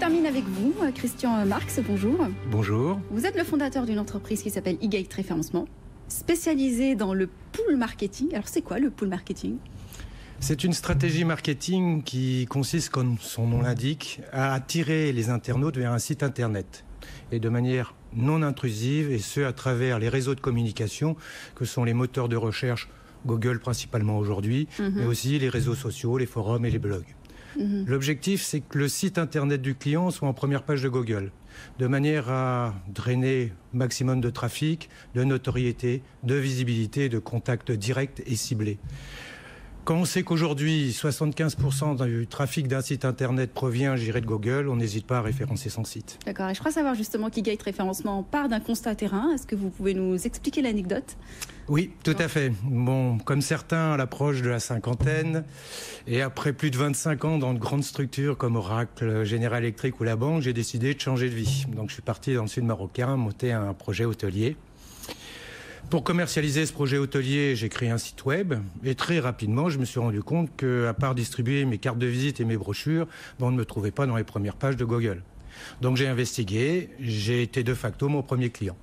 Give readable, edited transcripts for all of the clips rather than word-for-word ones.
termine avec vous, Christian Marx, bonjour. Bonjour. Vous êtes le fondateur d'une entreprise qui s'appelle eGate Référencement, spécialisée dans le pool marketing. Alors c'est quoi le pool marketing ? C'est une stratégie marketing qui consiste, comme son nom l'indique, à attirer les internautes vers un site internet. Et de manière non intrusive, et ce à travers les réseaux de communication que sont les moteurs de recherche, Google principalement aujourd'hui, mais aussi les réseaux sociaux, les forums et les blogs. L'objectif, c'est que le site internet du client soit en première page de Google, de manière à drainer maximum de trafic, de notoriété, de visibilité, de contacts directs et ciblés. Quand on sait qu'aujourd'hui, 75% du trafic d'un site internet provient, je dirais, de Google, on n'hésite pas à référencer son site. D'accord, et je crois savoir justement qu'eGate Référencement part d'un constat terrain. Est-ce que vous pouvez nous expliquer l'anecdote ? Oui, tout à fait. Bon, comme certains à l'approche de la cinquantaine, et après plus de 25 ans dans de grandes structures comme Oracle, General Electric ou la banque, j'ai décidé de changer de vie. Donc je suis parti dans le sud marocain, monter un projet hôtelier. Pour commercialiser ce projet hôtelier, j'ai créé un site web et très rapidement, je me suis rendu compte qu'à part distribuer mes cartes de visite et mes brochures, on ne me trouvait pas dans les premières pages de Google. Donc j'ai investigué, j'ai été de facto mon premier client.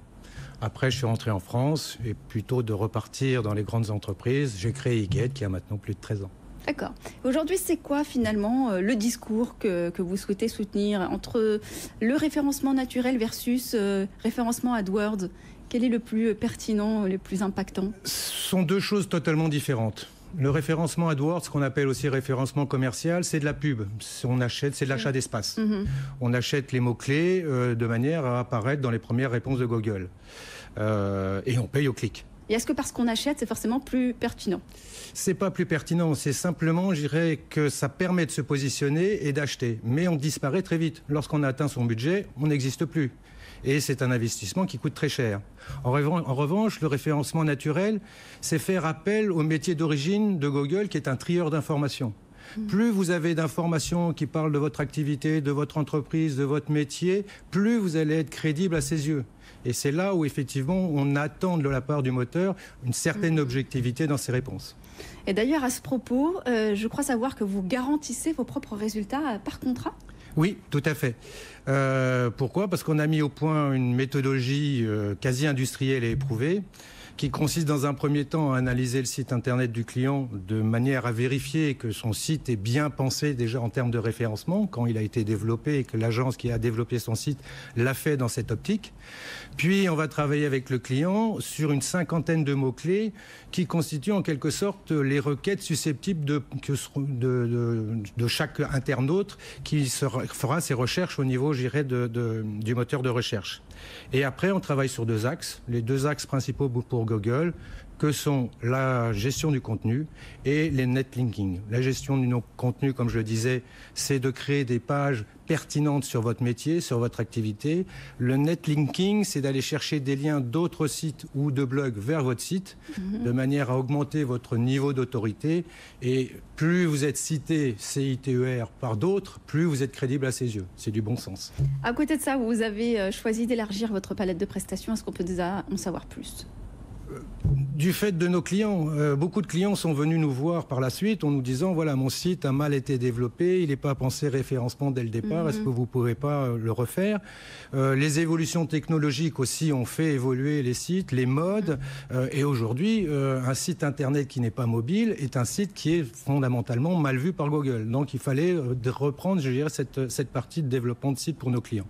Après, je suis rentré en France et plutôt de repartir dans les grandes entreprises, j'ai créé eGate qui a maintenant plus de 13 ans. D'accord. Aujourd'hui, c'est quoi finalement le discours que vous souhaitez soutenir entre le référencement naturel versus référencement AdWords ? Quel est le plus pertinent, le plus impactant ? Ce sont deux choses totalement différentes. Le référencement AdWords, ce qu'on appelle aussi référencement commercial, c'est de la pub. On achète, c'est de l'achat d'espace. On achète les mots-clés de manière à apparaître dans les premières réponses de Google. Et on paye au clic. Et est-ce que parce qu'on achète, c'est forcément plus pertinent ? C'est pas plus pertinent, c'est simplement, je dirais, que ça permet de se positionner et d'acheter. Mais on disparaît très vite. Lorsqu'on a atteint son budget, on n'existe plus. Et c'est un investissement qui coûte très cher. En revanche, le référencement naturel, c'est faire appel au métier d'origine de Google, qui est un trieur d'informations. Plus vous avez d'informations qui parlent de votre activité, de votre entreprise, de votre métier, plus vous allez être crédible à ses yeux. Et c'est là où, effectivement, on attend de la part du moteur une certaine objectivité dans ses réponses. Et d'ailleurs, à ce propos, je crois savoir que vous garantissez vos propres résultats par contrat ? Oui, tout à fait. Pourquoi ? Parce qu'on a mis au point une méthodologie quasi industrielle et éprouvée qui consiste dans un premier temps à analyser le site internet du client de manière à vérifier que son site est bien pensé déjà en termes de référencement quand il a été développé et que l'agence qui a développé son site l'a fait dans cette optique. Puis on va travailler avec le client sur une cinquantaine de mots-clés qui constituent en quelque sorte les requêtes susceptibles de chaque internaute qui fera ses recherches au niveau, je dirais, du moteur de recherche. Et après, on travaille sur deux axes. Les deux axes principaux pour Google, que sont la gestion du contenu et les netlinking. La gestion du contenu, comme je le disais, c'est de créer des pages pertinentes sur votre métier, sur votre activité. Le netlinking, c'est d'aller chercher des liens d'autres sites ou de blogs vers votre site, de manière à augmenter votre niveau d'autorité. Et plus vous êtes cité, CITER, par d'autres, plus vous êtes crédible à ses yeux. C'est du bon sens. À côté de ça, vous avez choisi d'élargir votre palette de prestations. Est-ce qu'on peut déjà en savoir plus ? Du fait de nos clients, beaucoup de clients sont venus nous voir par la suite en nous disant voilà, mon site a mal été développé, il n'est pas pensé référencement dès le départ, est-ce que vous ne pouvez pas le refaire ? Les évolutions technologiques aussi ont fait évoluer les sites, les modes, et aujourd'hui, un site internet qui n'est pas mobile est un site qui est fondamentalement mal vu par Google. Donc il fallait reprendre, je dirais, cette partie de développement de site pour nos clients.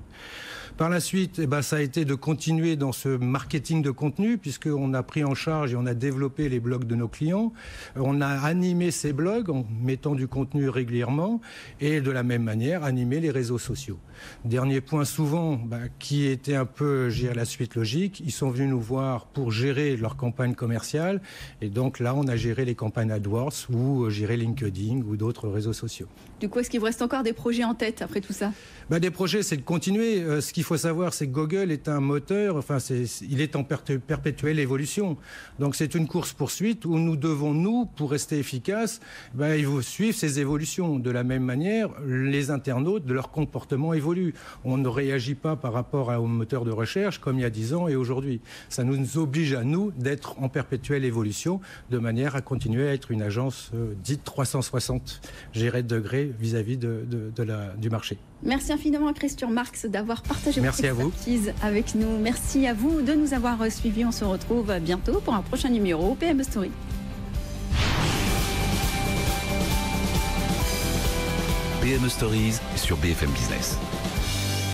Par la suite, ça a été de continuer dans ce marketing de contenu, puisqu'on a pris en charge et on a développé les blogs de nos clients. On a animé ces blogs en mettant du contenu régulièrement et de la même manière animer les réseaux sociaux. Dernier point souvent, qui était un peu, je dirais, la suite logique, ils sont venus nous voir pour gérer leur campagne commerciale. Et donc là, on a géré les campagnes AdWords ou gérer LinkedIn ou d'autres réseaux sociaux. Du coup, est-ce qu'il vous reste encore des projets en tête après tout ça ? Des projets, c'est de continuer. Ce qu'il qu'il faut savoir, c'est que Google est un moteur, enfin, il est en perpétuelle évolution. Donc c'est une course-poursuite où nous devons, nous, pour rester efficaces, il faut suivre ces évolutions. De la même manière, les internautes, de leur comportement évolue. On ne réagit pas par rapport au moteur de recherche comme il y a 10 ans et aujourd'hui. Ça nous oblige à nous d'être en perpétuelle évolution de manière à continuer à être une agence dite 360 gérée de degrés vis-à-vis du marché. Merci infiniment à Christian Marx d'avoir partagé votre expertise avec nous. Merci à vous de nous avoir suivis. On se retrouve bientôt pour un prochain numéro PME Story. PME Stories sur BFM Business.